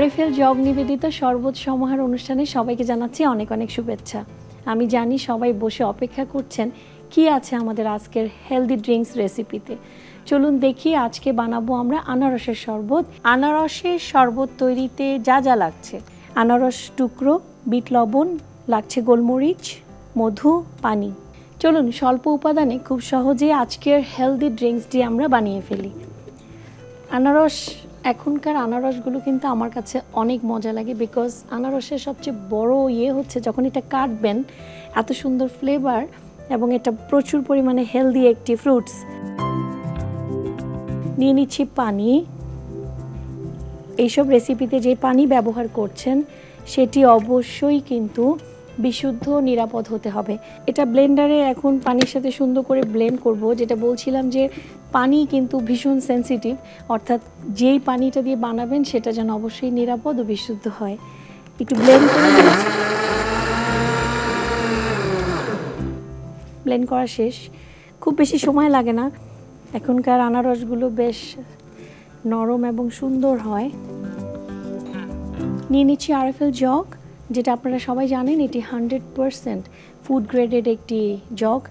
RFL jug নিবেদিত শরবত সমাহার অনুষ্ঠানে সবাইকে জানাচ্ছি অনেক অনেক শুভেচ্ছা। আমি জানি সবাই বসে অপেক্ষা করছেন কি আছে আমাদের আজকের হেলদি ড্রিঙ্কস রেসিপিতে। চলুন দেখি আজকে বানাবো আমরা আনারসের শরবত। আনারসের শরবত তৈরিতে যা যা লাগছে: আনারস টুকরো, বিট লবণ, লাগছে গোলমরিচ, মধু, পানি। চলুন স্বল্প উপাদানে খুব সহজে আজকের হেলদি ড্রিঙ্কসটি আমরা বানিয়ে ফেলি। আনারস, এখনকার আনারসগুলো কিন্তু আমার কাছে অনেক মজা লাগে, বিকজ আনারসের সবচেয়ে বড় হচ্ছে যখন এটা কাটবেন এত সুন্দর ফ্লেভার, এবং এটা প্রচুর পরিমাণে হেলদি একটি ফ্রুটস। নিয়ে নিচ্ছি পানি। এইসব রেসিপিতে যে পানি ব্যবহার করছেন সেটি অবশ্যই কিন্তু বিশুদ্ধ, নিরাপদ হতে হবে। এটা ব্লেন্ডারে এখন পানির সাথে সুন্দর করে ব্লেন্ড করব। যেটা বলছিলাম যে পানি কিন্তু ভীষণ সেন্সিটিভ, অর্থাৎ যেই পানিটা দিয়ে বানাবেন সেটা যেন অবশ্যই নিরাপদ ও বিশুদ্ধ হয়। একটু ব্লেন্ড করে দিচ্ছি। ব্লেন্ড করা শেষ। খুব বেশি সময় লাগে না, এখনকার আনারসগুলো বেশ নরম এবং সুন্দর হয়। নিয়ে নিচ্ছি আরএফএল জগ, যেটা আপনারা সবাই জানেন এটি 100% ফুড গ্রেডেড একটি জগ,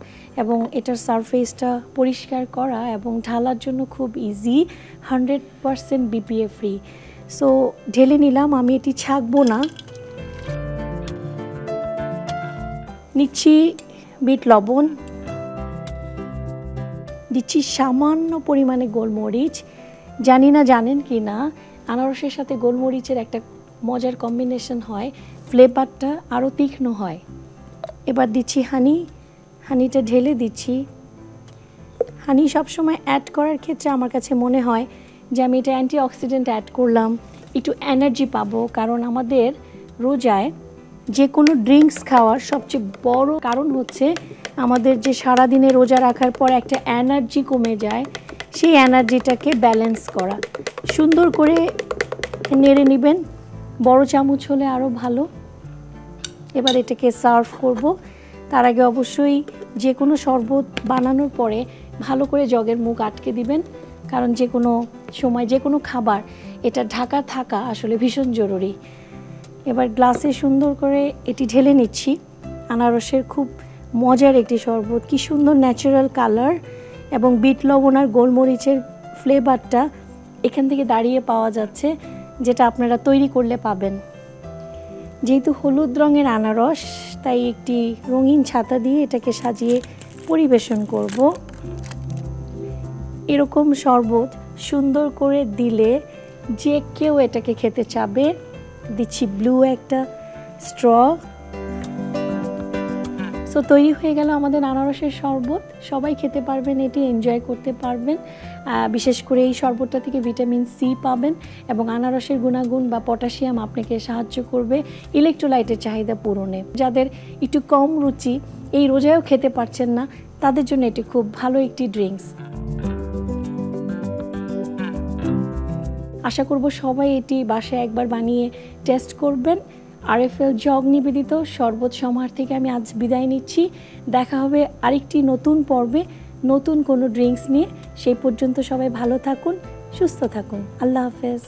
এবং এটার সারফেসটা পরিষ্কার করা এবং ঢালার জন্য খুব ইজি, 100% বিপিএ ফ্রি। সো ঢেলে নিলাম, আমি এটি ছাঁকবো না। নিচ্ছি বিট লবণ, দিচ্ছি সামান্য পরিমাণে গোলমরিচ। জানি না জানেন কি না, আনারসের সাথে গোলমরিচের একটা মজার কম্বিনেশন হয়, ফ্লেভারটা আরও তীক্ষ্ণ হয়। এবার দিচ্ছি হানি। হানিটা ঢেলে দিচ্ছি। হানি সবসময় অ্যাড করার ক্ষেত্রে আমার কাছে মনে হয় যে আমি এটা অ্যান্টিঅক্সিডেন্ট অ্যাড করলাম, একটু এনার্জি পাবো। কারণ আমাদের রোজায় যে কোনো ড্রিঙ্কস খাওয়ার সবচেয়ে বড় কারণ হচ্ছে আমাদের যে সারাদিনে রোজা রাখার পর একটা এনার্জি কমে যায়, সেই এনার্জিটাকে ব্যালেন্স করা। সুন্দর করে নেড়ে নেবেন, বড় চামচ হলে আরও ভালো। এবার এটাকে সার্ভ করব। তার আগে অবশ্যই যে কোনো শরবত বানানোর পরে ভালো করে জগের মুখ আটকে দিবেন, কারণ যে কোনো সময় যে কোনো খাবার এটা ঢাকা থাকা আসলে ভীষণ জরুরি। এবার গ্লাসে সুন্দর করে এটি ঢেলে নিচ্ছি। আনারসের খুব মজার একটি শরবত, কি সুন্দর ন্যাচারাল কালার, এবং বিট লবণ আর গোলমরিচের ফ্লেভারটা এখান থেকে দাঁড়িয়ে পাওয়া যাচ্ছে, যেটা আপনারা তৈরি করলে পাবেন। যেহেতু হলুদ রঙের আনারস, তাই একটি রঙিন ছাতা দিয়ে এটাকে সাজিয়ে পরিবেশন করব। এরকম শরবত সুন্দর করে দিলে যে কেউ এটাকে খেতে চাবে। দিচ্ছি ব্লু একটা স্ট্র। সো তৈরি হয়ে গেল আমাদের আনারসের শরবত। সবাই খেতে পারবেন, এটি এনজয় করতে পারবেন। বিশেষ করে এই শরবতটা থেকে ভিটামিন সি পাবেন, এবং আনারসের গুণাগুণ বা পটাশিয়াম আপনাকে সাহায্য করবে ইলেকট্রোলাইটের চাহিদা পূরণে। যাদের একটু কম রুচি, এই রোজায়ও খেতে পারছেন না, তাদের জন্য এটি খুব ভালো একটি ড্রিঙ্কস। আশা করব সবাই এটি বাসায় একবার বানিয়ে টেস্ট করবেন। আরএফএল জগ নিবেদিত শরবত সমাহার থেকে আমি আজ বিদায় নিচ্ছি। দেখা হবে আরেকটি নতুন পর্বে, নতুন কোনো ড্রিঙ্কস নিয়ে। সেই পর্যন্ত সবাই ভালো থাকুন, সুস্থ থাকুন। আল্লাহ হাফেজ।